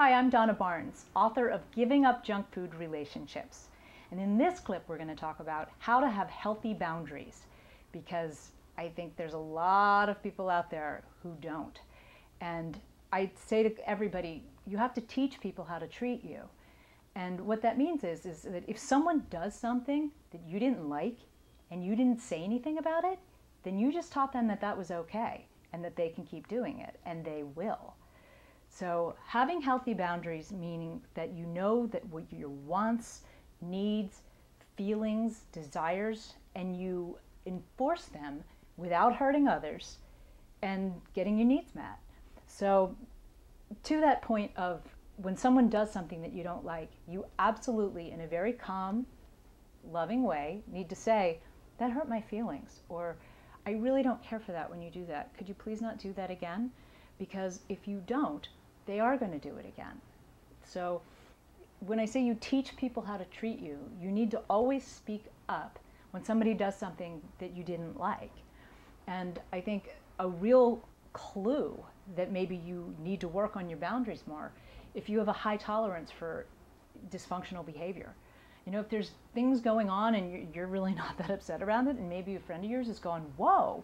Hi, I'm Donna Barnes, author of Giving Up Junk Food Relationships. And in this clip, we're going to talk about how to have healthy boundaries, because I think there's a lot of people out there who don't. And I say to everybody, you have to teach people how to treat you. And what that means is that if someone does something that you didn't like and you didn't say anything about it, then you just taught them that that was okay and that they can keep doing it, and they will. So having healthy boundaries, meaning that you know that what your wants, needs, feelings, desires, and you enforce them without hurting others and getting your needs met. So to that point of when someone does something that you don't like, you absolutely, in a very calm, loving way, need to say, that hurt my feelings, or I really don't care for that when you do that. Could you please not do that again? Because if you don't, they are going to do it again. So when I say you teach people how to treat you, you need to always speak up when somebody does something that you didn't like. And I think a real clue that maybe you need to work on your boundaries more, if you have a high tolerance for dysfunctional behavior. You know, if there's things going on and you're really not that upset around it, and maybe a friend of yours is going, whoa,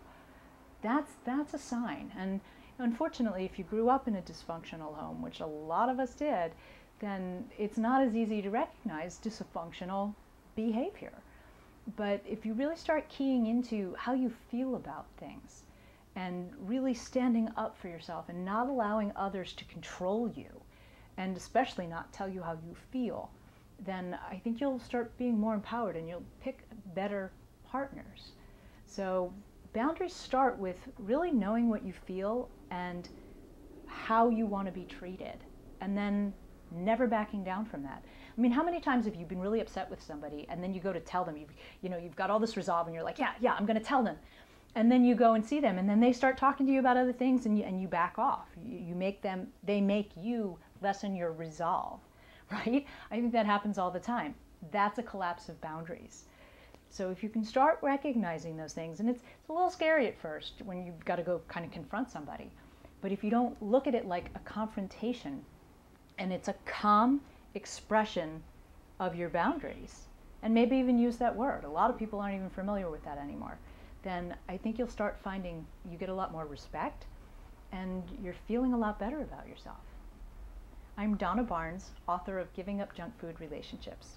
that's a sign. And unfortunately, if you grew up in a dysfunctional home, which a lot of us did, then it's not as easy to recognize dysfunctional behavior. But if you really start keying into how you feel about things and really standing up for yourself and not allowing others to control you, and especially not tell you how you feel, then I think you'll start being more empowered and you'll pick better partners. So boundaries start with really knowing what you feel and how you want to be treated, and then never backing down from that. I mean, how many times have you been really upset with somebody and then you go to tell them, you've got all this resolve and you're like, yeah, I'm going to tell them. And then you go and see them and then they start talking to you about other things and you back off. They make you lessen your resolve, right? I think that happens all the time. That's a collapse of boundaries. So if you can start recognizing those things, and it's a little scary at first when you've got to go kind of confront somebody, but if you don't look at it like a confrontation, and it's a calm expression of your boundaries, and maybe even use that word. A lot of people aren't even familiar with that anymore. Then I think you'll start finding you get a lot more respect, and you're feeling a lot better about yourself. I'm Donna Barnes, author of Giving Up Junk Food Relationships.